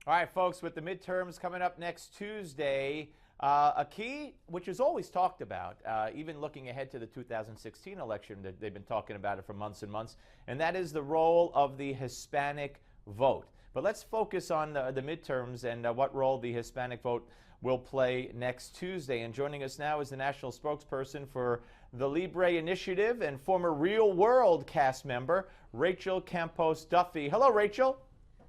All right, folks, with the midterms coming up next Tuesday, a key, which is always talked about, even looking ahead to the 2016 election, that they've been talking about it for months and months, and that is the role of the Hispanic vote. But let's focus on the midterms and what role the Hispanic vote will play next Tuesday. And joining us now is the national spokesperson for the Libre Initiative and former Real World cast member, Rachel Campos-Duffy. Hello, Rachel.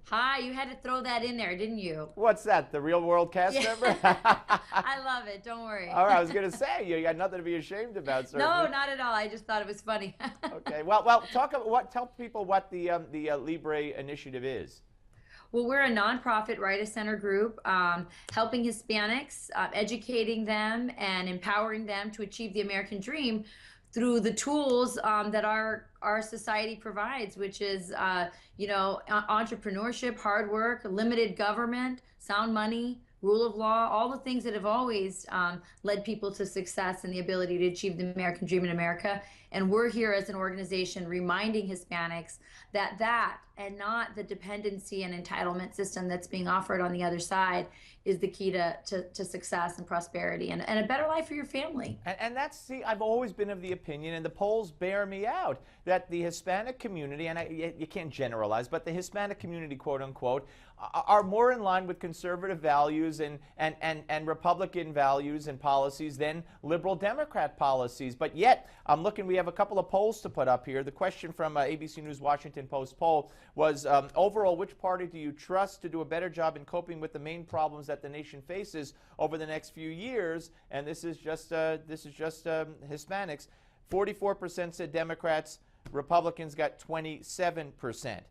Hi, you had to throw that in there, didn't you? What's that, the Real World cast member? I love it, don't worry. All right, I was going to say, you got nothing to be ashamed about, certainly. No, not at all. I just thought it was funny. Okay, well, tell people what the Libre Initiative is. Well, we're a nonprofit right-of-center group helping Hispanics, educating them and empowering them to achieve the American dream through the tools that our society provides, which is, entrepreneurship, hard work, limited government, sound money, rule of law, all the things that have always led people to success and the ability to achieve the American dream in America. And we're here as an organization reminding Hispanics that and not the dependency and entitlement system that's being offered on the other side is the key to success and prosperity and a better life for your family. And that's, see, I've always been of the opinion, and the polls bear me out, that the Hispanic community, and you can't generalize, but the Hispanic community, quote unquote, are more in line with conservative values and Republican values and policies than liberal Democrat policies. But yet, I'm looking, we have a couple of polls to put up here. The question from ABC News Washington Post poll was, overall, which party do you trust to do a better job in coping with the main problems that the nation faces over the next few years? And this is just Hispanics. 44% said Democrats. Republicans got 27%.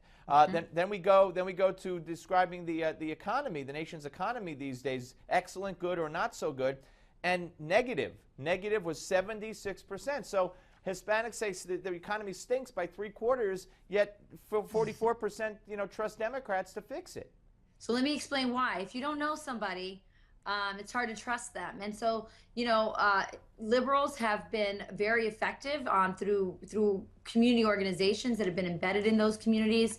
Then we go to describing the economy, the nation's economy these days. Excellent, good, or not so good, and negative. Negative was 76%. So Hispanics say the economy stinks by 3/4, yet 44% trust Democrats to fix it. So let me explain why. If you don't know somebody, it's hard to trust them. And so, liberals have been very effective through community organizations that have been embedded in those communities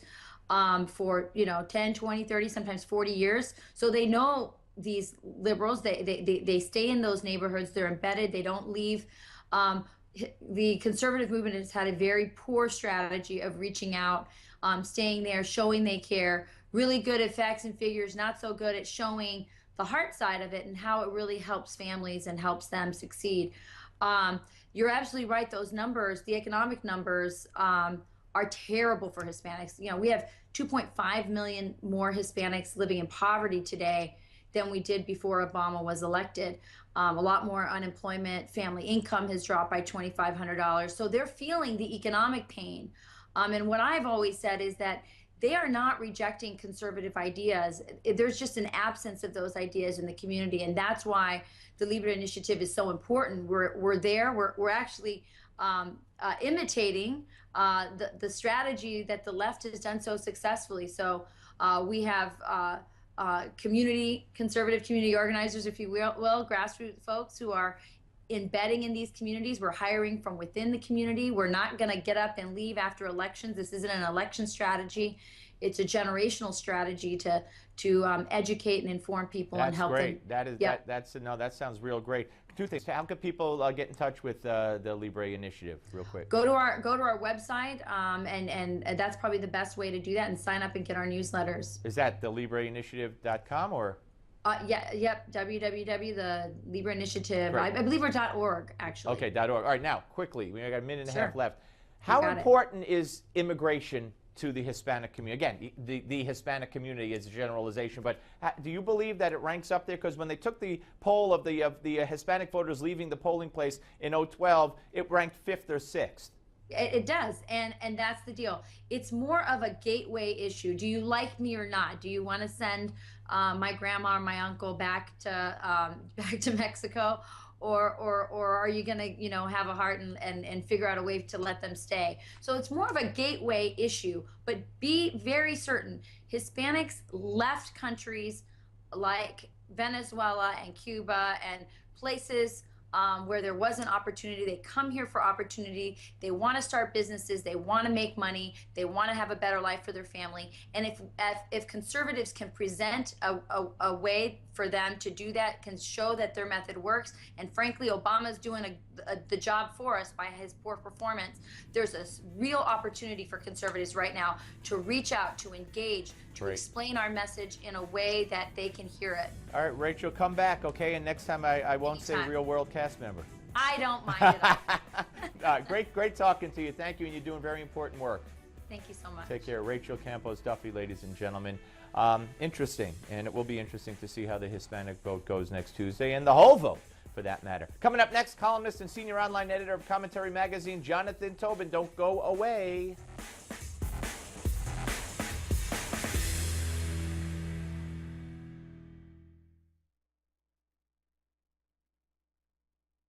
for 10, 20, 30, sometimes 40 years. So they know these liberals. They stay in those neighborhoods. They're embedded. They don't leave. The conservative movement has had a very poor strategy of reaching out, staying there, showing they care. Really good at facts and figures, not so good at showing the heart side of it and how it really helps families and helps them succeed. You're absolutely right. Those numbers, the economic numbers, are terrible for Hispanics. We have 2.5 million more Hispanics living in poverty today than we did before Obama was elected. A lot more unemployment. Family income has dropped by $2,500. So they're feeling the economic pain. And what I've always said is that they are not rejecting conservative ideas. There's just an absence of those ideas in the community, and that's why the Libre Initiative is so important. We're actually imitating the strategy that the left has done so successfully. So we have conservative community organizers, if you will, grassroots folks who are embedding in these communities. We're hiring from within the community. We're not going to get up and leave after elections. This isn't an election strategy. It's a generational strategy to educate and inform people and help them. That's great. That sounds real great. Two things. How can people get in touch with the Libre Initiative, real quick? Go to our website, and that's probably the best way to do that, and sign up and get our newsletters. Is that the libreinitiative.com or? www, the Libre Initiative. I believe we're .org, actually. Okay, .org. All right, now, quickly, we got a minute and a half left. You How got important is immigration to the Hispanic community? Again, the Hispanic community is a generalization, but do you believe that it ranks up there? Because when they took the poll of the Hispanic voters leaving the polling place in 2012, it ranked 5th or 6th. It does, and that's the deal. It's more of a gateway issue. Do you like me or not? Do you want to send my grandma or my uncle back to Mexico, or are you going to have a heart and figure out a way to let them stay? So it's more of a gateway issue. But be very certain, Hispanics left countries like Venezuela and Cuba and places where there was an opportunity. They come here for opportunity. They want to start businesses. They want to make money. They want to have a better life for their family. And if conservatives can present a way for them to do that, can show that their method works, and frankly, Obama's doing the job for us by his poor performance, there's a real opportunity for conservatives right now to reach out, to engage, to explain our message in a way that they can hear it. All right, Rachel, come back, okay? And next time I won't say real world cast member. I don't mind it all. Great talking to you. Thank you, and you're doing very important work. Thank you so much. Take care. Rachel Campos-Duffy, ladies and gentlemen. Interesting, and it will be interesting to see how the Hispanic vote goes next Tuesday, and the whole vote, for that matter. Coming up next, columnist and senior online editor of Commentary Magazine, Jonathan Tobin. Don't go away.